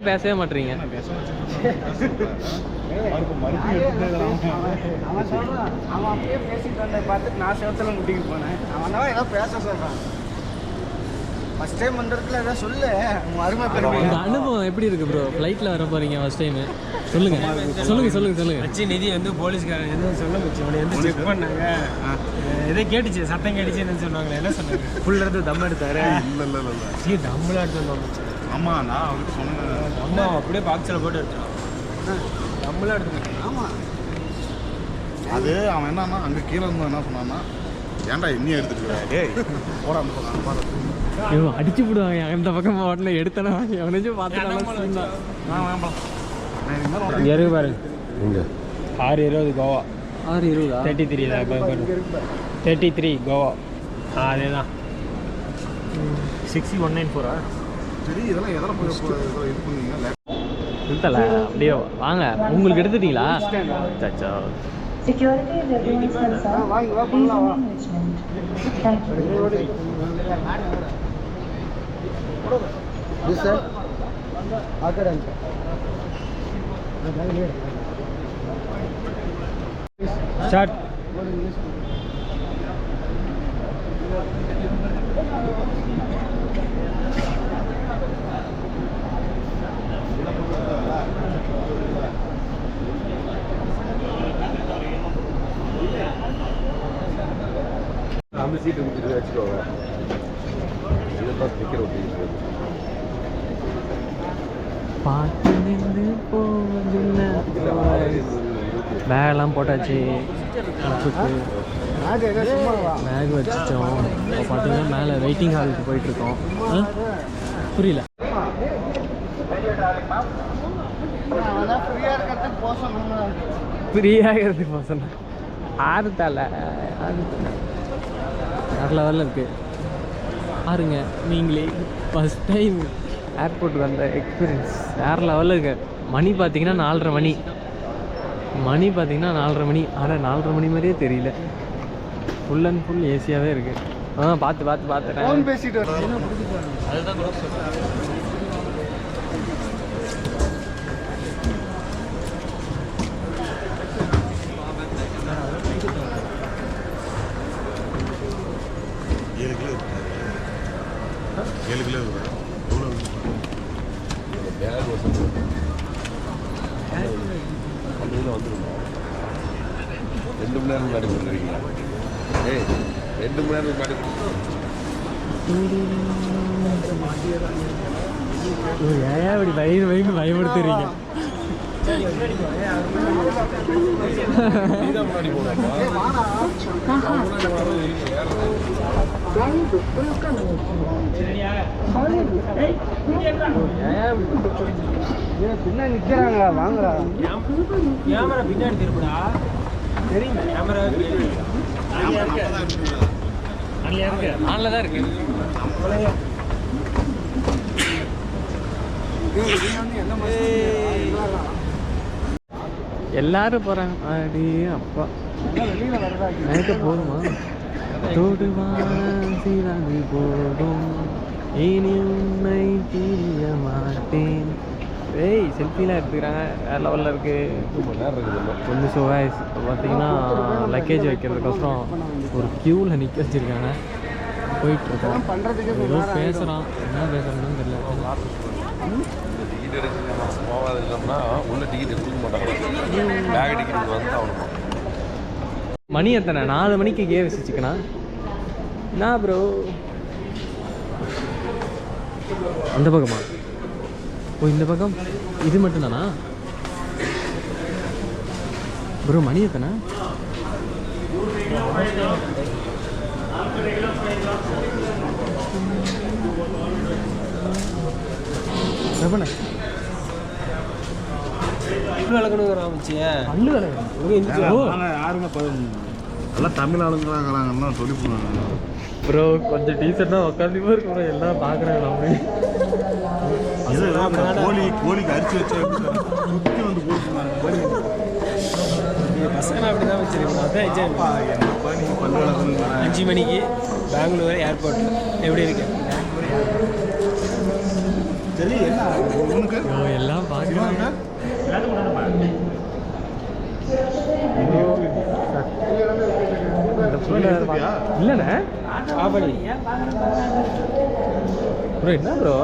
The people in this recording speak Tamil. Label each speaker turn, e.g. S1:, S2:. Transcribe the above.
S1: பேசவே மாட்டீங்க.
S2: அவன் அப்படியே பேசிட்டு வந்த பார்த்துட்டு நான் சேவத்தில் முட்டிக்கு போனேன். அவன் தான் ஏதோ பேச சொல்கிறான். ஃபஸ்ட் டைம் வந்ததுல ஏதாவது சொல்லு. உங்கள் அருமை பெருமை.
S1: இந்த அனுபவம் எப்படி இருக்குது ப்ரோ? ஃப்ளைட்டில் வர போகிறீங்க ஃபஸ்ட் டைமு. சொல்லுங்கள்.
S3: அச்சு நிதி வந்து போலீஸ்காரன் எதுவும் சொல்ல வச்சு அவனை வந்து செக் பண்ணாங்க. எதோ கேட்டுச்சு, சத்தம் கேட்டுச்சு என்ன சொன்னாங்க. என்ன சொன்னாங்க? ஃபுல் எடுத்து தம் எடுத்தாரு. இல்லை தம்மெலாம் எடுத்து வந்து
S4: ஆமாம், நான் அவருக்கு சொன்னேன்.
S3: அம்மா அப்படியே பாக்ஸில் போட்டு எடுத்துட்டான். தம்மெலாம் எடுத்து.
S2: ஆமாம்,
S4: அது அவன் என்னன்னா அங்கே கீழே இருந்து என்ன சொன்னான்னா, ஏன்டா இன்னும் எடுத்துட்டு டேய் போட அந்த பக்கம்
S1: அடிச்சு விடுவாங்க. அந்த பக்கம் ஹோட்டலில் எடுத்தனா அவனைச்சும் பார்த்துட்டு
S3: இங்கே இருக்கு பாருங்க.
S4: இங்கே
S3: 6:20 கோவா.
S1: 6:20
S3: 33 33 கோவா. அதே தான் 6194.
S4: சரி, இதெல்லாம் எதில் போய் இது பண்ணுவீங்க?
S1: இல்லைல்ல, அப்படியே வாங்க. உங்களுக்கு எடுத்துட்டீங்களா? சச்சா
S5: Security is everyone's concern. Please management. Thank you.
S2: This sir. Agar
S3: start.
S4: அந்த சீட்டு கொடுத்துட்டு வச்சுக்கோங்க. இதெல்லாம் ஸ்பீக்கர் ஒட்டி
S1: பார்த்து நின்று போவதில்லை. பேகெல்லாம் போட்டாச்சு. பேக் வச்சுட்டோம். இப்போ பார்த்தீங்கன்னா மேலே வெயிட்டிங் ஹாலுக்கு போயிட்டுருக்கோம். புரியல. ஃப்ரீயாக இருக்கிறதுக்கு போக சொன்னேன். ஆறுத்தால வேறு லெவலில் இருக்குது. பாருங்க நீங்களே ஃபஸ்ட் டைம் ஏர்போர்ட்டுக்கு வந்த எக்ஸ்பீரியன்ஸ் வேறு லெவலில் இருக்குது. மணி பார்த்தீங்கன்னா 4:30 மணி. ஆனால் 4:30 மணி மாதிரியே தெரியல. ஃபுல் அண்ட் ஃபுல் ஏசியாகவே இருக்குது. பார்த்துட்டேன்.
S2: பேசிட்டு
S1: அதுதான்
S4: ஏழு கிலோ பேக் வசதி அந்த இதில் வந்துருந்தோம். 2 மணி நேரம் முன்னாடி கொடுத்துருக்கீங்க. 2 மணி நேரம் முன்னாடி
S1: ஏன் இப்படி பயப்படுத்துறீங்க?
S4: முன்னாடி போனோம்ப்பா.
S2: பின்னாடி நிற்கிறாங்களா? வாங்குறா
S3: கேமரா பின்னாடி திருப்படா. தெரியுங்க கேமரா
S1: ஆன்ல தான் இருக்கு. எல்லாரும் போறாங்க. அடி அப்பா நைட்டு போதுமா? தொடுவாசிராது போதும் இனி உன்னை பிரிய மாட்டேன். செல்ஃபிலாம் எடுத்துக்கிறாங்க. வேறு லெவலில் இருக்குது. கொஞ்சம் ஷோவாய்ஸ் பார்த்தீங்கன்னா லக்கேஜ் வைக்கிறதுக்கோசரம் ஒரு க்யூவில் நிற்க வச்சுருக்காங்க. போயிட்டுருக்கோம். ஏதோ பேசுகிறான். என்ன பேசுகிறான்னு தெரியல.
S4: டிக்கெட் எடுக்க போகாது இல்லைன்னா உள்ள டிக்கெட் எடுத்துக்க மாட்டாங்க. பேக் டிக்கெட் வந்து அவனுக்கு
S1: மணி எத்தனை? 4 மணிக்கு கேவ் வச்சுக்கணா என்ன ப்ரோ? அந்த பக்கமா? ஓ இந்த பக்கம். இது மட்டும்தானா ப்ரோ? மணி எத்தனை?
S3: பல்லு
S4: யாருங்க எல்லாம் தமிழ் ஆளுங்களாங்கிறாங்கன்னா சொல்லி போனாங்க.
S1: ப்ரோ கொஞ்சம் டீசெண்டாக உட்காந்துமா இருக்கு ப்ரோ. எல்லாம் பார்க்குறாங்க.
S4: கோழிக்கு அரிசி வச்சு சுற்றி வந்து போட்டுருந்தாங்க.
S3: பசங்க அப்படி தான் வச்சிருக்கோம். அதான் 5 மணிக்கு பெங்களூர் ஏர்போர்ட் எப்படி இருக்கு?
S4: சரி என்ன உனக்கு
S1: ஐயோ, எல்லாம் பார்க்குறாங்க. இல்லைண்ணே ப்ரோ என்ன ப்ரோ